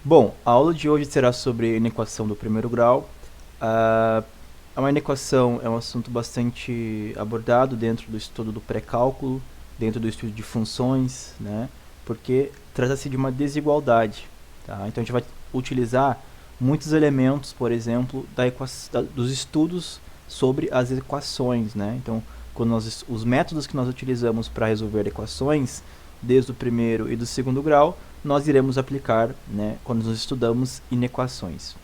Bom, a aula de hoje será sobre inequação do primeiro grau. Ah, uma inequação é um assunto bastante abordado dentro do estudo do pré-cálculo, dentro do estudo de funções, né? Porque trata-se de uma desigualdade, tá? Então a gente vai utilizar muitos elementos, por exemplo, dos estudos sobre as equações, né? Então, os métodos que nós utilizamos para resolver equações, desde o primeiro e do segundo grau, nós iremos aplicar, né, quando nós estudamos inequações.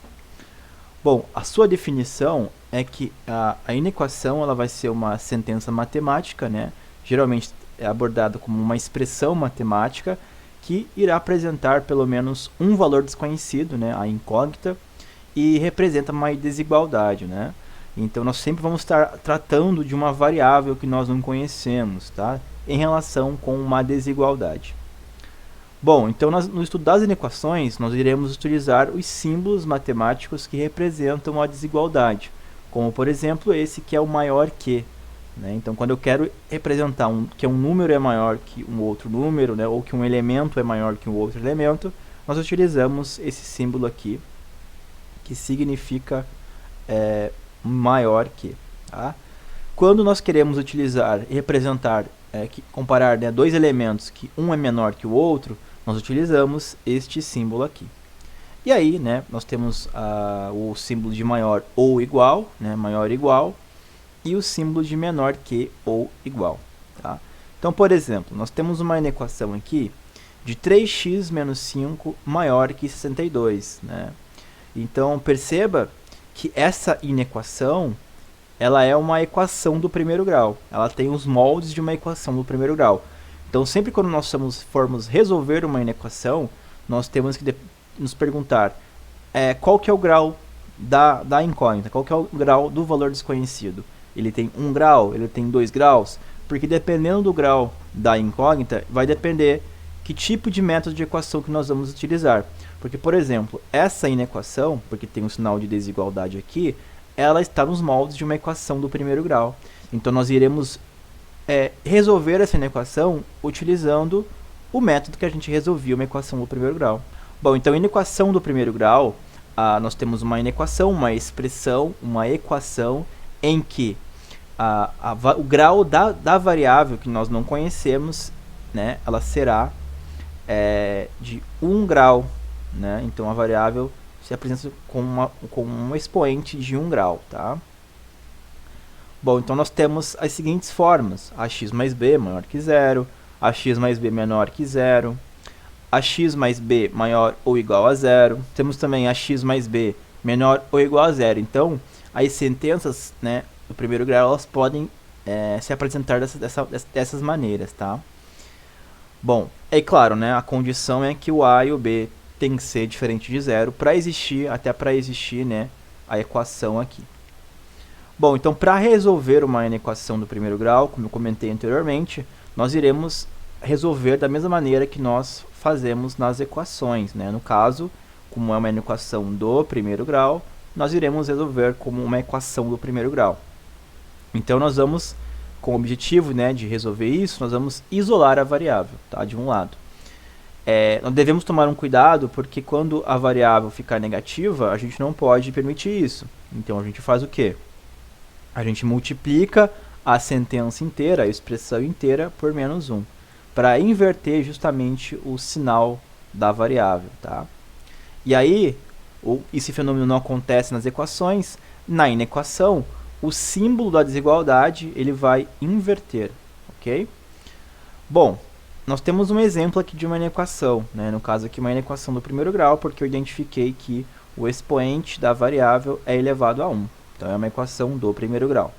Bom, a sua definição é que a inequação ela vai ser uma sentença matemática, né, geralmente é abordada como uma expressão matemática que irá apresentar pelo menos um valor desconhecido, né, a incógnita, e representa uma desigualdade, né? Então nós sempre vamos estar tratando de uma variável que nós não conhecemos, tá? Em relação com uma desigualdade. Bom, então no estudo das inequações, nós iremos utilizar os símbolos matemáticos que representam a desigualdade, como por exemplo esse que é o maior que. Né? Então, quando eu quero representar que um número é maior que um outro número, né? Ou que um elemento é maior que um outro elemento, nós utilizamos esse símbolo aqui, que significa maior que. Tá? Quando nós queremos utilizar e representar, comparar, né, dois elementos que um é menor que o outro, nós utilizamos este símbolo aqui. E aí, né, nós temos o símbolo de maior ou igual, né, maior igual, e o símbolo de menor que ou igual. Tá? Então, por exemplo, nós temos uma inequação aqui de 3x menos 5 maior que 62. Né? Então, perceba que essa inequação ela é uma equação do primeiro grau. Ela tem os moldes de uma equação do primeiro grau. Então, sempre quando nós formos resolver uma inequação, nós temos que nos perguntar qual que é o grau da incógnita, qual que é o grau do valor desconhecido. Ele tem 1 grau, ele tem 2 graus, porque dependendo do grau da incógnita, vai depender que tipo de método de equação que nós vamos utilizar. Porque, por exemplo, essa inequação, porque tem um sinal de desigualdade aqui, ela está nos moldes de uma equação do primeiro grau. Então, nós iremos resolver essa inequação utilizando o método que a gente resolvia uma equação do primeiro grau. Bom, então, inequação do primeiro grau, nós temos uma inequação, uma expressão, uma equação em que o grau da variável que nós não conhecemos, né, ela será de 1 grau. Né? Então, a variável se apresenta com um expoente de 1 grau. Tá? Bom, então nós temos as seguintes formas: ax mais b maior que zero, ax mais b menor que zero, ax mais b maior ou igual a zero. Temos também ax mais b menor ou igual a zero. Então, as sentenças, né, do primeiro grau elas podem se apresentar dessas maneiras. Tá? Bom, é claro, né, a condição é que o a e o b tem que ser diferente de zero para existir, né, a equação aqui. Bom, então para resolver uma inequação do primeiro grau, como eu comentei anteriormente, nós iremos resolver da mesma maneira que nós fazemos nas equações. Né? No caso, como é uma inequação do primeiro grau, nós iremos resolver como uma equação do primeiro grau. Então nós vamos, com o objetivo, né, de resolver isso, nós vamos isolar a variável, tá, de um lado. Nós devemos tomar um cuidado, porque quando a variável ficar negativa, a gente não pode permitir isso. Então a gente faz o quê? A gente multiplica a sentença inteira, a expressão inteira, por menos 1, para inverter justamente o sinal da variável. Tá? E aí, esse fenômeno não acontece nas equações. Na inequação, o símbolo da desigualdade ele vai inverter. Ok? Bom, nós temos um exemplo aqui de uma inequação, né? No caso aqui uma inequação do primeiro grau, porque eu identifiquei que o expoente da variável é elevado a 1. Então é uma equação do primeiro grau.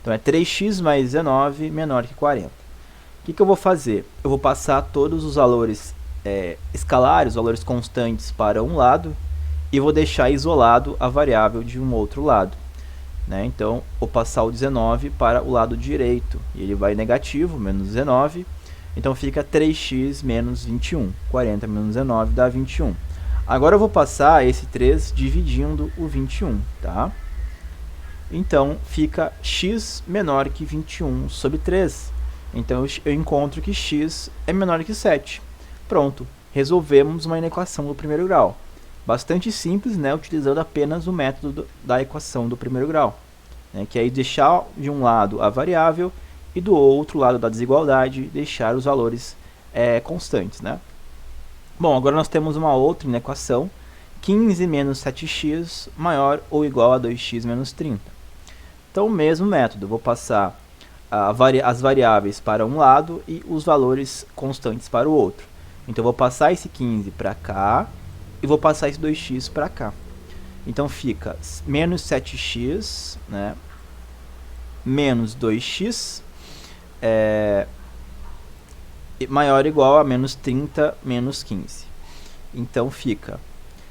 Então é 3x mais 19 menor que 40. O que eu vou fazer? Eu vou passar todos os valores escalares, valores constantes para um lado, e vou deixar isolado a variável de um outro lado. Né? Então, vou passar o 19 para o lado direito, e ele vai negativo, menos 19. Então fica 3x menos 21. 40 menos 19 dá 21. Agora eu vou passar esse 3 dividindo o 21. Tá? Então fica x menor que 21 sobre 3. Então eu encontro que x é menor que 7. Pronto, resolvemos uma inequação do primeiro grau. Bastante simples, né, utilizando apenas o método da equação do primeiro grau, né, que é deixar de um lado a variável e do outro lado da desigualdade deixar os valores constantes, né? Bom, agora nós temos uma outra equação, 15 menos 7x maior ou igual a 2x menos 30. Então, o mesmo método, vou passar as variáveis para um lado e os valores constantes para o outro. Então, vou passar esse 15 para cá e vou passar esse 2x para cá. Então, fica menos 7x, né, menos 2x, maior ou igual a menos 30 menos 15. Então, fica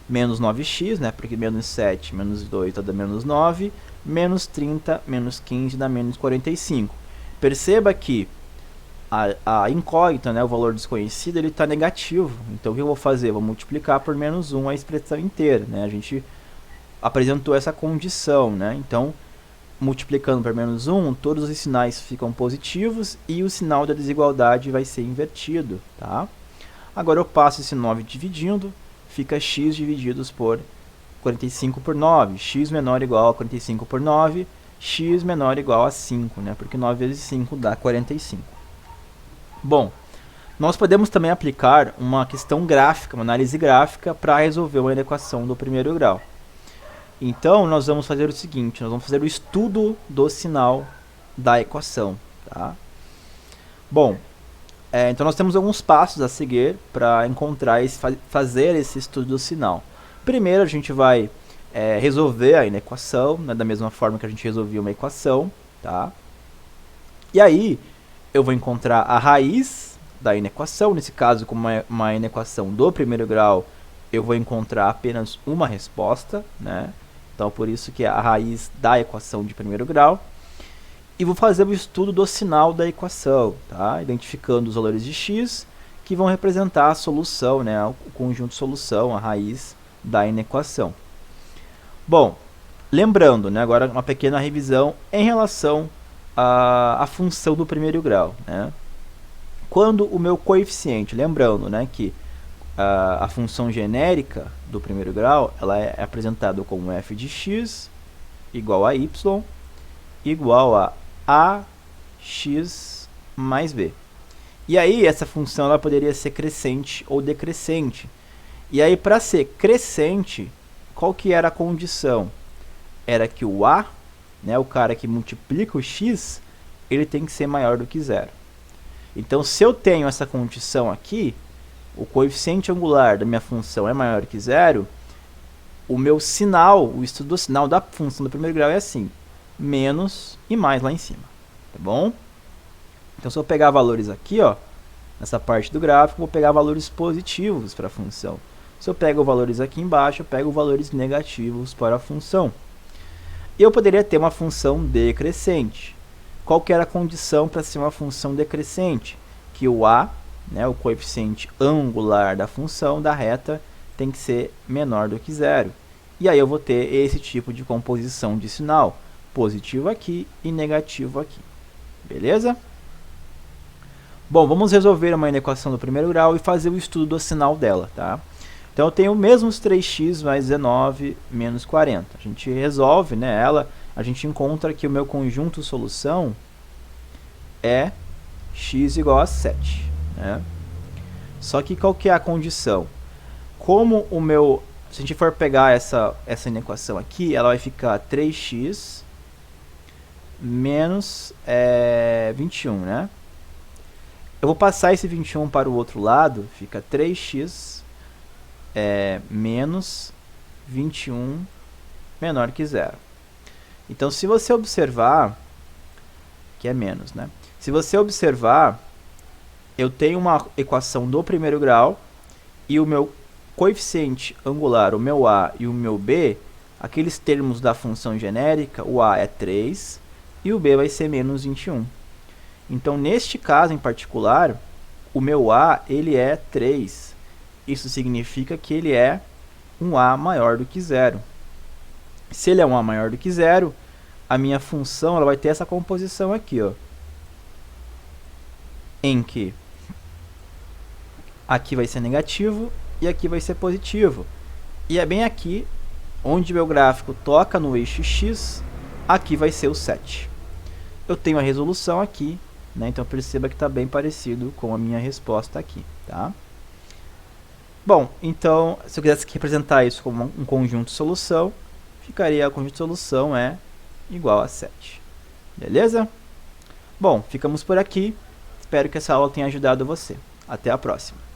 menos 9x, né, porque menos 7 menos 2 dá menos 9, menos 30 menos 15 dá menos 45. Perceba que a incógnita, né, o valor desconhecido, ele está negativo. Então, o que eu vou fazer? Vou multiplicar por menos 1 a expressão inteira, né? A gente apresentou essa condição, né? Então, multiplicando por menos 1, todos os sinais ficam positivos e o sinal da desigualdade vai ser invertido, tá? Agora eu passo esse 9 dividindo, fica x divididos por 45 por 9, x menor ou igual a 45 por 9, x menor ou igual a 5, né? Porque 9 vezes 5 dá 45. Bom, nós podemos também aplicar uma questão gráfica, uma análise gráfica, para resolver uma equação do primeiro grau. Então, nós vamos fazer o seguinte, nós vamos fazer o estudo do sinal da equação, tá? Bom, então nós temos alguns passos a seguir para encontrar fazer esse estudo do sinal. Primeiro, a gente vai resolver a inequação, né, da mesma forma que a gente resolvia uma equação, tá? E aí, eu vou encontrar a raiz da inequação, nesse caso, como uma inequação do primeiro grau, eu vou encontrar apenas uma resposta, né? Então, por isso que é a raiz da equação de primeiro grau. E vou fazer o estudo do sinal da equação, tá? Identificando os valores de x, que vão representar a solução, né? O conjunto de solução, a raiz da inequação. Bom, lembrando, né? Agora uma pequena revisão em relação à função do primeiro grau, né? Quando o meu coeficiente, lembrando, né, que a função genérica do primeiro grau, ela é apresentada como f de x igual a y igual a ax mais b. E aí essa função ela poderia ser crescente ou decrescente. E aí para ser crescente, qual que era a condição? Era que o a, né, o cara que multiplica o x, ele tem que ser maior do que zero. Então se eu tenho essa condição aqui, o coeficiente angular da minha função é maior que zero, o meu sinal, o estudo do sinal da função do primeiro grau é assim, menos e mais lá em cima, tá bom? Então se eu pegar valores aqui, ó, nessa parte do gráfico, vou pegar valores positivos para a função. Se eu pego valores aqui embaixo, eu pego valores negativos para a função. E eu poderia ter uma função decrescente. Qual que era a condição para ser uma função decrescente? Que o a, né, o coeficiente angular da função da reta, tem que ser menor do que zero. E aí eu vou ter esse tipo de composição de sinal, positivo aqui e negativo aqui. Beleza? Bom, vamos resolver uma inequação do primeiro grau e fazer o estudo do sinal dela, tá? Então eu tenho mesmos 3x mais 19 menos 40. A gente resolve, né, ela, a gente encontra que o meu conjunto solução é x igual a 7. Né? Só que qual que é a condição? Como o meu, se a gente for pegar essa inequação aqui, ela vai ficar 3x menos 21, né? Eu vou passar esse 21 para o outro lado, fica 3x menos 21 menor que zero. Então, se você observar, que é menos, né? Se você observar, eu tenho uma equação do primeiro grau e o meu coeficiente angular, o meu a e o meu b, aqueles termos da função genérica, o a é 3 e o b vai ser menos 21. Então, neste caso em particular, o meu a ele é 3. Isso significa que ele é um a maior do que zero. Se ele é um a maior do que zero, a minha função ela vai ter essa composição aqui, ó, em que aqui vai ser negativo e aqui vai ser positivo. E é bem aqui, onde meu gráfico toca no eixo X, aqui vai ser o 7. Eu tenho a resolução aqui, né? Então perceba que está bem parecido com a minha resposta aqui, tá? Bom, então, se eu quisesse representar isso como um conjunto de solução, ficaria o conjunto de solução é igual a 7. Beleza? Bom, ficamos por aqui. Espero que essa aula tenha ajudado você. Até a próxima.